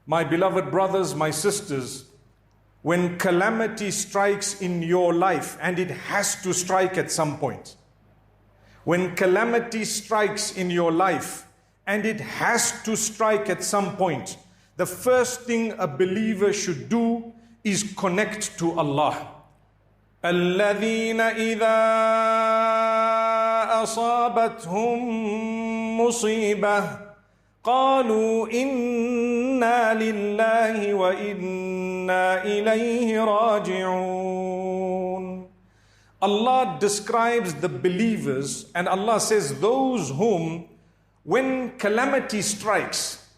My beloved brothers, my sisters, when calamity strikes in your life, and it has to strike at some point, when calamity strikes in your life, and it has to strike at some point, the first thing a believer should do is connect to Allah. الَّذِينَ إِذَا أَصَابَتْهُم مُّصِيبَةٌ قَالُوا إِنَّا لِلَّهِ وَإِنَّا إِلَيْهِ رَاجِعُونَ. Allah describes the believers, and Allah says those whom, when calamity strikes,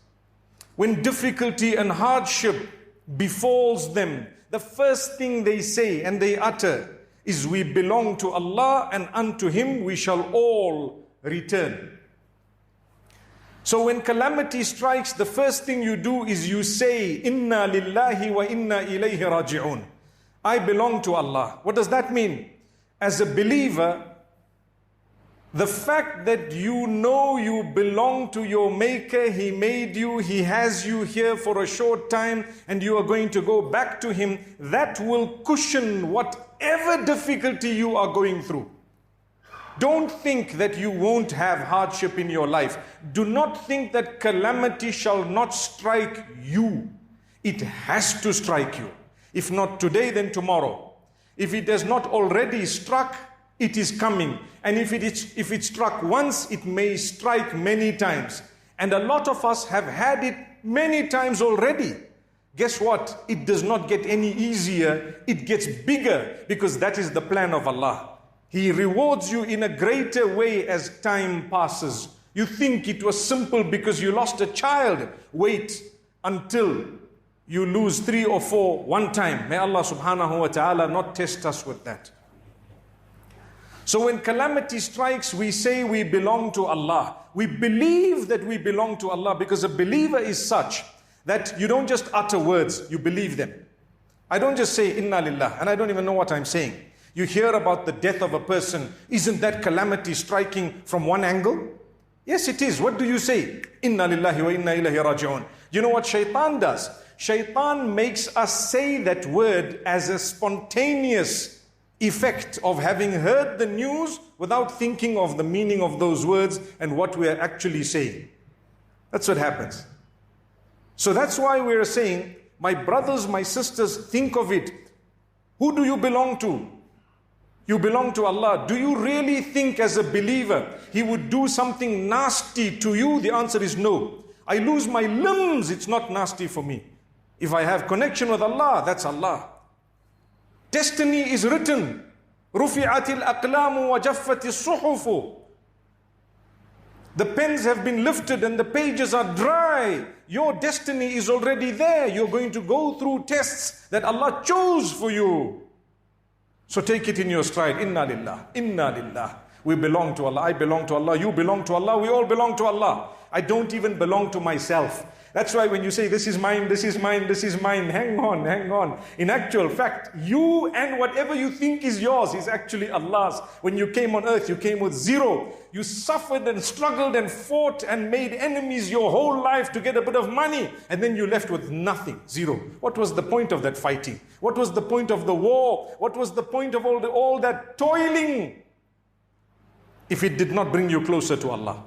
when difficulty and hardship befalls them, the first thing they say and they utter is, we belong to Allah and unto Him we shall all return. So when calamity strikes, the first thing you do is you say, Inna lillahi wa inna ilayhi raji'un. I belong to Allah. What does that mean? As a believer, the fact that you know you belong to your Maker, He made you, He has you here for a short time, and you are going to go back to Him, that will cushion whatever difficulty you are going through. Don't think that you won't have hardship in your life. Do not think that calamity shall not strike you. It has to strike you. If not today, then tomorrow. If it has not already struck, it is coming. And if it struck once, it may strike many times. And a lot of us have had it many times already. Guess what? It does not get any easier. It gets bigger, because that is the plan of Allah. He rewards you in a greater way as time passes. You think it was simple because you lost a child. Wait until you lose 3 or 4 one time. May Allah subhanahu wa ta'ala not test us with that. So when calamity strikes, we say we belong to Allah. We believe that we belong to Allah, because a believer is such that you don't just utter words, you believe them. I don't just say Inna Lillah and I don't even know what I'm saying. You hear about the death of a person. Isn't that calamity striking from one angle? Yes, it is. What do you say? Inna lillahi wa inna ilayhi raji'un. You know what shaitan does? Shaitan makes us say that word as a spontaneous effect of having heard the news without thinking of the meaning of those words and what we are actually saying. That's what happens. So that's why we are saying, my brothers, my sisters, think of it. Who do you belong to? You belong to Allah. Do you really think as a believer He would do something nasty to you? The answer is no. I lose my limbs, it's not nasty for me. If I have connection with Allah, that's Allah. Destiny is written. رُفِعَتِ الْأَقْلَامُ وَجَفَّتِ الصُّحُفُ. The pens have been lifted and the pages are dry. Your destiny is already there. You're going to go through tests that Allah chose for you. So take it in your stride. Inna lillah, inna lillah. We belong to Allah. I belong to Allah. You belong to Allah. We all belong to Allah. I don't even belong to myself. That's why when you say, this is mine, this is mine, this is mine, hang on, hang on. In actual fact, you and whatever you think is yours is actually Allah's. When you came on earth, you came with zero. You suffered and struggled and fought and made enemies your whole life to get a bit of money. And then you left with nothing, zero. What was the point of that fighting? What was the point of the war? What was the point of all that toiling if it did not bring you closer to Allah?